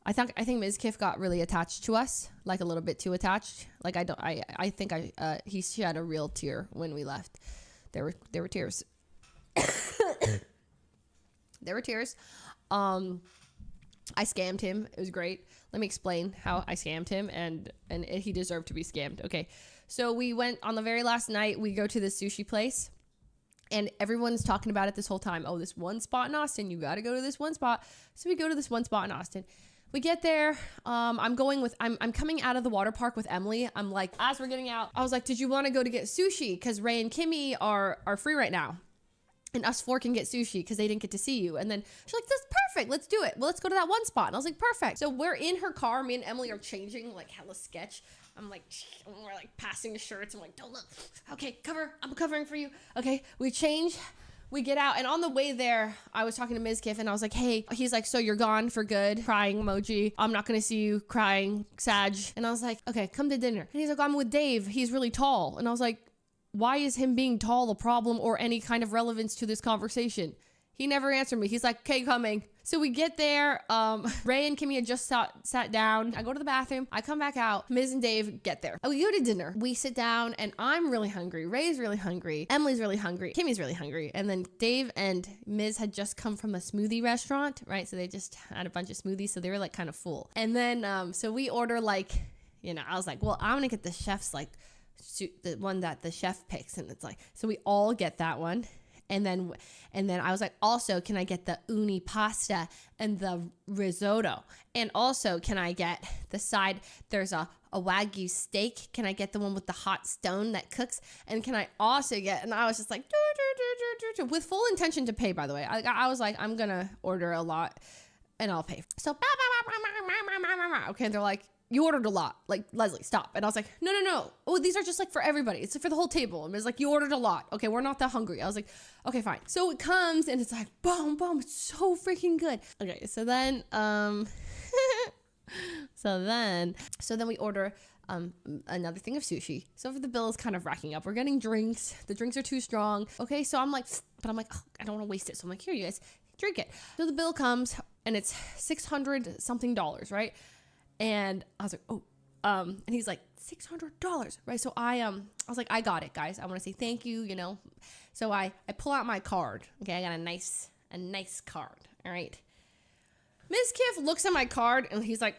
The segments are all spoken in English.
I think Mizkif got really attached to us, like a little bit too attached. Like I think he shed a real tear when we left. There were tears. There were tears. I scammed him. It was great. Let me explain how I scammed him, and he deserved to be scammed. Okay, so we went on the very last night. We go to this sushi place, and everyone's talking about it this whole time. Oh, this one spot in Austin. You got to go to this one spot. So we go to this one spot in Austin. We get there. I'm coming out of the water park with Emily. I'm like, as we're getting out, I was like, did you want to go to get sushi? Because Ray and Kimmy are free right now. And us four can get sushi because they didn't get to see you. And then she's like, that's perfect. Let's do it. Well, let's go to that one spot. And I was like, perfect. So we're in her car. Me and Emily are changing, like hella sketch. I'm like, we're like passing the shirts. I'm like, don't look. Okay, cover. I'm covering for you. Okay, we change. We get out. And on the way there, I was talking to Mizkif and I was like, hey, he's like, so you're gone for good? Crying emoji. I'm not going to see you crying, Sag. And I was like, okay, come to dinner. And he's like, I'm with Dave. He's really tall. And I was like, why is him being tall a problem or any kind of relevance to this conversation? He never answered me. He's like, okay, coming. So we get there. Ray and Kimmy had just sat down. I go to the bathroom. I come back out. Miz and Dave get there. We go to dinner. We sit down and I'm really hungry. Ray's really hungry. Emily's really hungry. Kimmy's really hungry. And then Dave and Miz had just come from a smoothie restaurant, right? So they just had a bunch of smoothies. So they were like kind of full. And then, so we order like, I was like, well, I'm going to get the chef's like, the one that the chef picks, and it's like, so we all get that one, and then I was like, also, can I get the uni pasta and the risotto, and also can I get the side, there's a wagyu steak, can I get the one with the hot stone that cooks, and can I also get, and I was just like with full intention to pay, by the way. I was like, I'm gonna order a lot and I'll pay. So okay, they're like, you ordered a lot. Like, Leslie, stop. And I was like, no. Oh, these are just like for everybody. It's for the whole table. And it was like, you ordered a lot. Okay, we're not that hungry. I was like, okay, fine. So it comes and it's like, boom, boom. It's so freaking good. Okay, so then, so then we order another thing of sushi. So the bill is kind of racking up. We're getting drinks. The drinks are too strong. Okay, so I'm like, oh, I don't want to waste it. So I'm like, here, you guys, drink it. So the bill comes and it's $600 something, right? And I was like, oh, and he's like, $600, right? So I was like, I got it, guys. I want to say thank you, So I pull out my card. Okay, I got a nice card, all right? Mizkif looks at my card and he's like,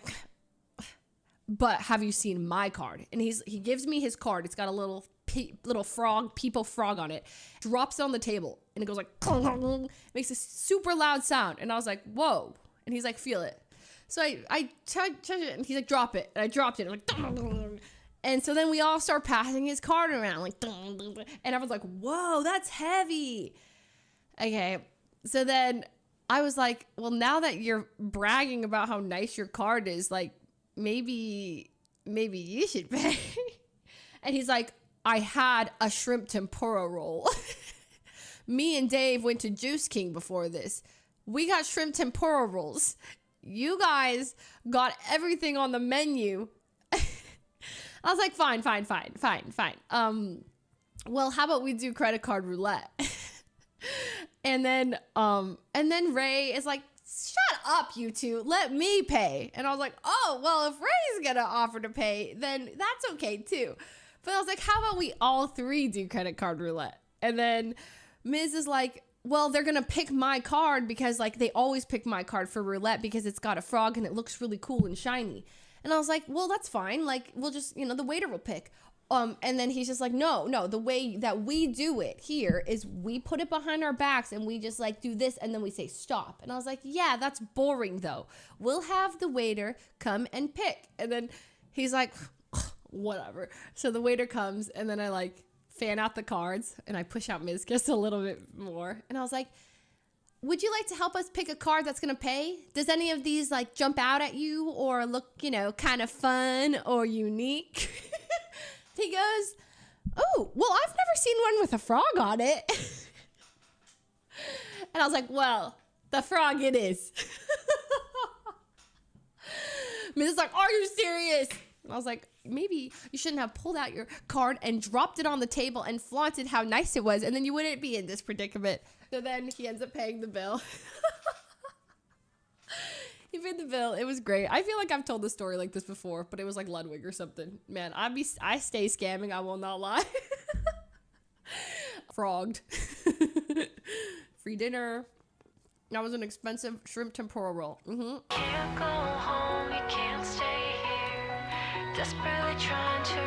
but have you seen my card? And he gives me his card. It's got a little people frog on it. Drops it on the table and it goes like, makes a super loud sound. And I was like, whoa. And he's like, feel it. So I touched it and he's like, drop it. And I dropped it. I'm like, and so then we all start passing his card around like, and everyone's like, whoa, that's heavy. Okay. So then I was like, well, now that you're bragging about how nice your card is, like, maybe you should pay. And he's like, I had a shrimp tempura roll. Me and Dave went to Juice King before this. We got shrimp tempura rolls. You guys got everything on the menu. I was like, fine. Well, how about we do credit card roulette? And then Ray is like, shut up, you two. Let me pay. And I was like, oh, well, if Ray's gonna offer to pay, then that's okay too. But I was like, how about we all three do credit card roulette? And then Miz is like, well, they're going to pick my card because like they always pick my card for roulette because it's got a frog and it looks really cool and shiny. And I was like, well, that's fine. Like, we'll just, the waiter will pick. And then he's just like, no, the way that we do it here is we put it behind our backs and we just like do this and then we say stop. And I was like, yeah, that's boring though. We'll have the waiter come and pick. And then he's like, whatever. So the waiter comes and then I like fan out the cards and I push out Miz just a little bit more. And I was like, would you like to help us pick a card that's going to pay? Does any of these like jump out at you or look, kind of fun or unique? He goes, oh, well, I've never seen one with a frog on it. And I was like, well, the frog it is. Miz is like, are you serious? And I was like, maybe you shouldn't have pulled out your card and dropped it on the table and flaunted how nice it was, and then you wouldn't be in this predicament. So then he ends up paying the bill. He paid the bill. It was great. I feel like I've told the story like this before, but it was like Ludwig or something. Man, I stay scamming. I will not lie. Frogged. Free dinner. That was an expensive shrimp tempura roll. Can't go home, you can't stay here. Desperately trying to